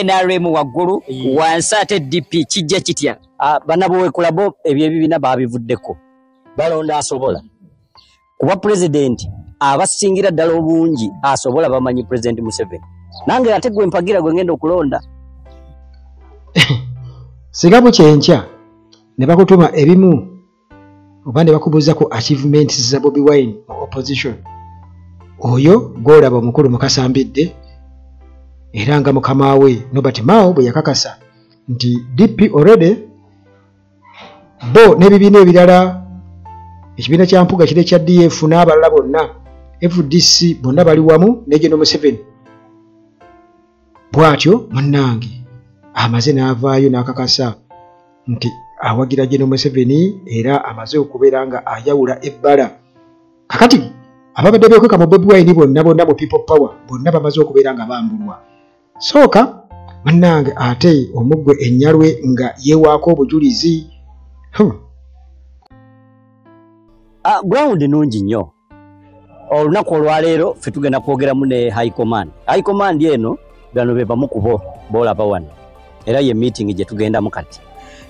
NRM waggulu wansi ate DP kijja kitya banabo kulabo ebyo bibina babivuddeko balonda asobola kuba president abasingira ddala obungi asobola bamanyi president Museveni nange ate gwe mpagira gwe ngenda okulonda sigabu kyenkya ne bakutuma ebimu oba ne bakubuuza ku achievements za Bobi Wine mu opposition oyo gwolaba omukulu Mukasambidde era nga mukama we Nobert Mao bwe yakakasa nti DP already bo n'ebibiina ebirala ekibiina kya mpuga kire kya DF n'abalala bonna FDC bonna bali wamu ne General Museveni bwatyo munnange amaze n'avaayo n'akakasa nti awagira General Museveni era amaze okubeera nga ayawula ebbala kakati ababadde beekweka mu Bobi Wine bonna mu people power bonna bamaze okubeera nga bambulwa sooka munnange ate omugwe ennyalwe nga yeewaako obujulizi ground nungi nnyo olunaku olwaleero ffe tugenda kwogeramu ne high command eno bano be bamu kubo boolaba wano era ye meeting gye tugendamu kati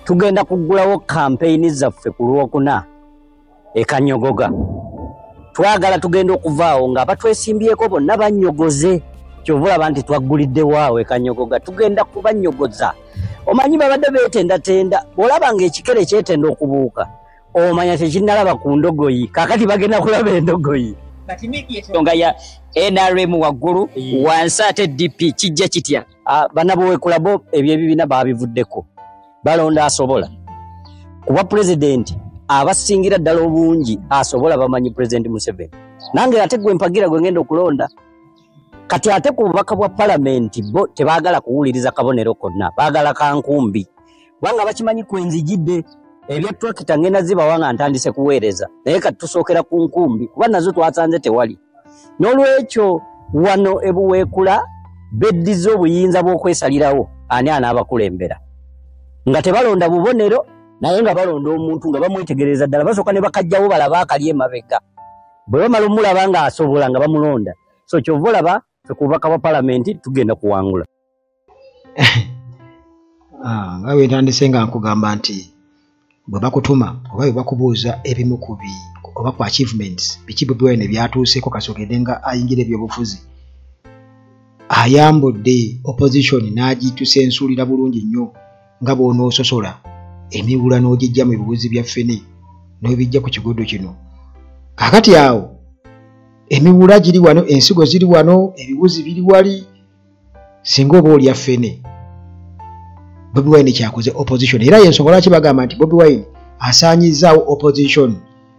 tugenda kuggulawo campaign zaffe ku Lwokuna e Kanyogoga twagala tugenda okuvaawo nga batwesimbyeko bonna bannyogoze kyovulaba nti twaggulidde waawe e Kanyogoga tugenda kubannyogoza omanyi babadde beetendatenda bw'olaba ng'ekikere kyetenda okubuuka omanya tekinnalaba ku ndogoyi kaakati bagenda kulaba endogoyi nga ya NRM waggulu wansi ate DP kijja kitya banabo kulabo ebyo ebibiina babivuddeko balonda asobola kuba president abasingira ddala obungi asobola bamanyi president Museveni nange ate gwe mpagira gwe ngenda okulonda kati ate ku bubaka bwa parliament bo tebaagala kuwuliriza kabonero konna baagala kankumbi wanga bakimanyi kwenzijidde ebya tractor ngenda ziba wanga ntandise kuweereza naye kati tusookera ku nkumbi kuba nazo twasanze tewali n'olwekyo wano ebuweekula beddiza obuyinza bw'okwesalirawo ani anaabakulembera nga tebalonda bubonero naye nga balonda omuntu nga bamwetegereza ddala basooka ne bakajjawo balaba akali emabega bwe bamala omulaba nga asobola nga bamulonda so kyova olaba ffe ku bubaka bwa palamenti tugenda kuwangula nga bwe ntandise nga nkugamba nti bwe bakutuma oba bwe bakubuuza ebimu ku oba ku achievements biki Bobi Wine byatuuseeko kasogedde nga ayingira ebyobufuzi ayambudde opposition n'agitusensuulira bulungi nnyo nga bw'onoososola emiwula n'ogijja mu bibuuzi bya ffene n'obijja ku kigoddo kino kaakati awo emiwula giri wano ensigo ziri wano ebibuuzi biri wali singa oba olya ffene Bobi Wine kyakoze opposition era yensonga lwaki bagamba nti Bobi Wine asaanyizaawo opposition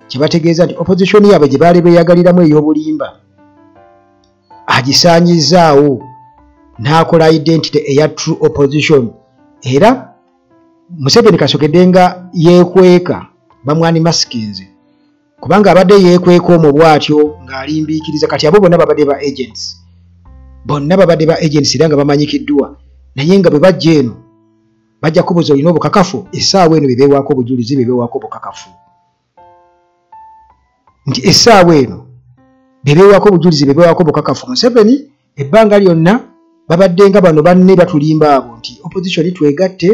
kyebategeeza nti opposition yaabwe gye baali beeyagaliramu ey'obulimba agisaanyizaawo n'akola identity eya true opposition era Museveni kasogedde nga yeekweka bamwani masikinze kubanga abadde yeekweka omwo bw'atyo ng'alimbiikiriza kati abo bonna babadde ba agents era nga bamanyikiddwa naye nga bwe bajja eno bajja kubuuza olina obukakafu essaawa eno bebeewaako obujulizi bebeewaako obukakafu nti essaawa eno bebeewaako obujulizi bebeewaako obukakafu Museveni ebbanga lyonna babadde nga bano banne batulimba abo nti opposition twegatte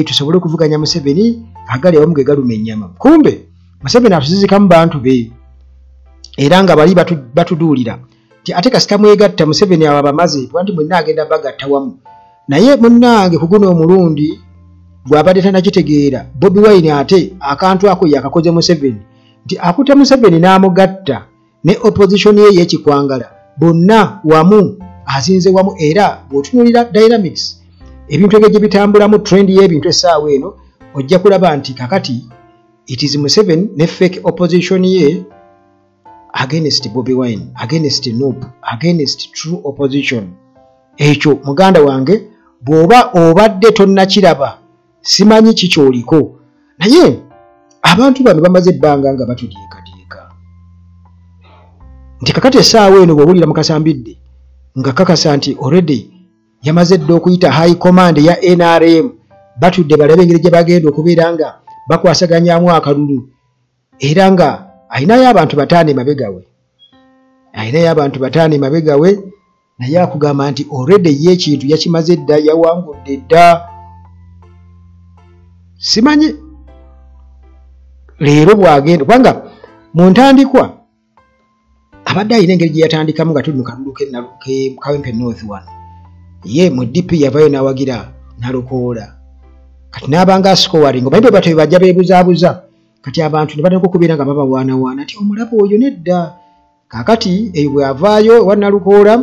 tusobole okuvuganya Museveni agali awamu ge galuma ennyama kumbe Museveni atuzizikamu bantu be era nga bali batuduulira nti ate kasita mwegatta Museveni abo abamaze bwanti mwenna agenda bagatta wamu naye munnange ku guno omulundi bw'abadde tannakitegeera Bobi Wine ate akantu ako yakakoze Museveni nti akuta Museveni n'amugatta ne opposition ye y'ekikwangala bonna wamu azinze wamu era bw'otunuulira dynamics ebintu egye bitambulamu trend y'ebintu essaawa eno ojja kulaba nti kakati it is Museveni ne fake opposition ye against Bobi Wine against Nup against true opposition ekyo muganda wange bw'oba obadde tonnakiraba simanyi kikyoliko naye abantu bano bamaze ebbanga nga batudyekadyeka nti kakati essaawa eno bw'owulira Mukasambidde nga kakasa nti already yamaze dda okuyita high command ya NRM batudde balabe engeri gye bagenda okubeera nga bakwasaganyamu akalulu era nga ayinayo abantu bataano emabega we naye akugamba nti already ye ekintu yakimaze dda yawangudde dda simanyi leero bwagenda kubanga mu ntandikwa abadde alina engeri gye yatandikamu nga tuli mu kalulu Kawempe North 1 ye mu DP yavayo n'awagira Nalukoola kati n'abanga asikowaringa omanyi bwe bajja beebuzaabuza kati abantu ne batandika okubeera nga babawaanawaana nti omulaba oyo nedda kaakati eyo bwe avaayo wa Nalukoola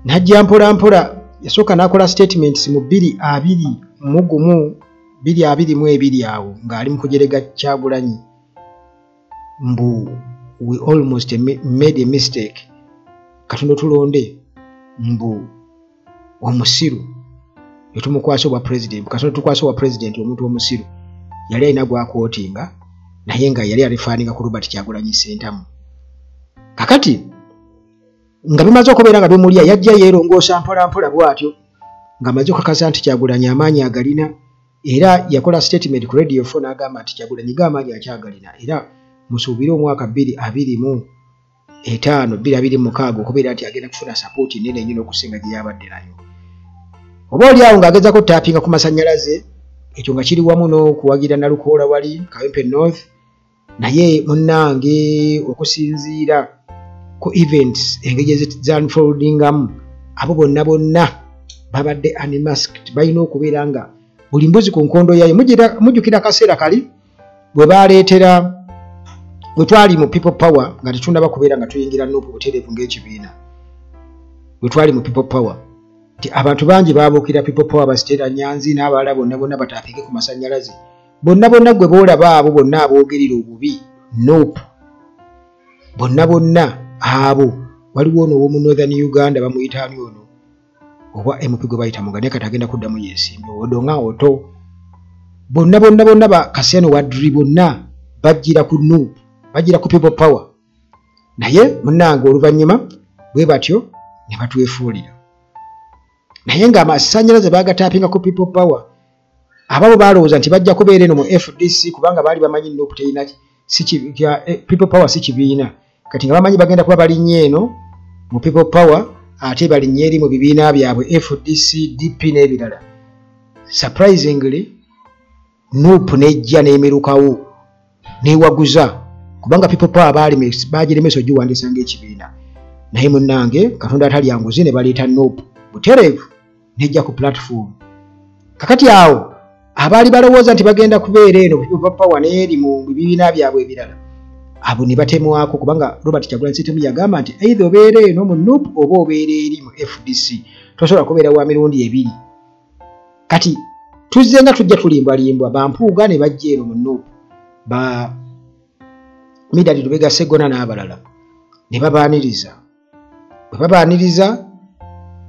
n'ajja mpolampola yasooka n'akola statements mu 221 awo ng'ali mu kujerega Kyagulanyi mbu we almost made a mistake Katonda tulonde mbu omusiru yetumukwasa obwa president Katonda tukwasa obwa president omuntu omusiru yali alina gwakootinga naye nga yali alifaninga ku Robert Kyagulanyi Ssentamu kakati nga bimaze okubeera nga bimulya yajja yeerongoosa mpolampola bw'atyo ng'amaze okukakasa nti Kyagulanyi amaanyi agalina era yakola statement ku Radio 4 n'agamba nti Kyagulanyi g'amaanyi akyagalina era musuubire omwaka 2025 okubeera nti agenda kufuna support nene nnyo okusinga gye yabadde nayo oba oli awo ng'agezako tappinga ku masannyalaze ekyo nga kiri wamu n'okuwagira Nalukoola wali Kawempe North naye munnange okusinziira ku events engeri z'unfoldingamu abo bonna babadde unmasked balina okubeera nga buli mbuzi ku nkondo yayo mujjukira akaseera kali bwe baleetera bwe twali mu People Power nga tetundaba kubeera nga tuyingira Nuupu butereevu ng'ekibiina bwe twali mu People Power nti abantu bangi baabuukira People Power Basiteera Nyanzi n'abalala bonna bataafike ku masannyalaze bonna gwe boolaba abo bonna aboogerera obubi Nuupu bonna abo waliwo ono ow'omu Northern Uganda bamuyita ani ono oba MP gwe bayita Mugane kati agenda kuddamu yeesimbe Odonga Oto bonna ba Kaseno Wadri bonna bajjira ku Nuupu bajjira ku People Power naye munnange oluvannyuma bwe batyo ne batwefuulira naye ng'amasannyalaze baagataapinga ku People Power ababo baalowooza nti bajja kubeera eno mu FDC kubanga baali bamanyi Nuupu terina People Power si kibiina kati nga bamanyi bagenda kuba balinnye eno mu People Power ate balinnye eri mu bibiina byabwe FDC DP n'ebirala surprisingly Nuupu nejja n'emerukawo neewaguza kubanga People Power baagiremesa ogiwandiisa ng'ekibiina naye munnange Katonda atalyanguzi ne baleeta Nuupu butereevu nejja ku platform kakati awo abaali balowooza nti bagenda kubeera eno People Power n'eri mu bibiina byabwe ebirala abo ne batemwako kubanga Robert Kyagulanyi Ssentamu yagamba nti either obeera eno mu Nuupu oba obeera eri mu FDC tosobola kubeera wa mirundi ebiri kati tuzze nga tujja tulimbwalimbwa bampuuga ne bajja eno mu Nuupu ba Midali Lubega Sseggona n'abalala ne babaaniriza bwe babaaniriza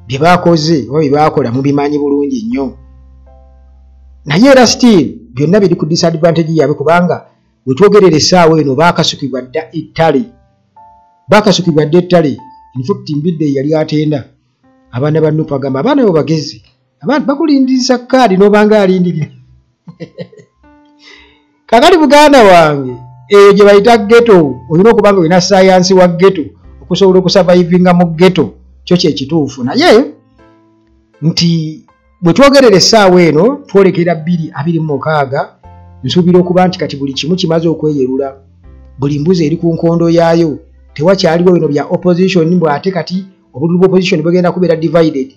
bye baakoze oba bye baakola mubimanyi bulungi nnyo naye era still byonna biri ku disadvantage yaabwe kubanga bwe twogerera essaawa eno baakasukibwa dda ettale infact mbidde yali atenda abaana ba Nuupu agamba abaana bo bagezi abantu bakulindiriza kaadi n'obanga alindirira kakati muganda wange eyo gye bayita ghetto olina okubanga olina saayansi wa ghetto okusobola okusavaivinga mu ghetto kyo kyekituufu naye nti bwe twogerera essaawa eno twolekera 2026 nsuubira okuba nti kati buli kimu kimaze okweyerula buli mbuzi eri ku nkondo yaayo tewakyaliwo bino bya opposition mbw ate kati obuddu bwa opposition bwegenda kubeera divided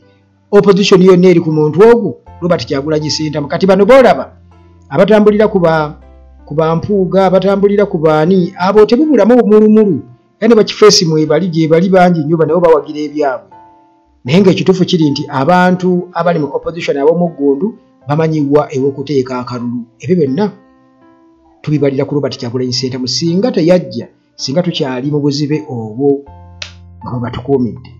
opposition yonna eri ku muntu ogwo Robert Kyagulanyi Ssentamu kati bano boolaba abatambulira ku bampuuga abatambulira ku baani abo tebubulamu obumulumulu yani bakifeesi mwebali gye bali bangi nnyo nabo bawagira ebyabwe naye ng'ekituufu kiri nti abantu abali mu opposition ab'omuggundu bamanyiwa ew'okuteeka akalulu ebyo byonna tubibalira ku Robert Kyagulanyi Ssentamu singa teyajja singa tukyali mu buzibe obwo nga batukuumidde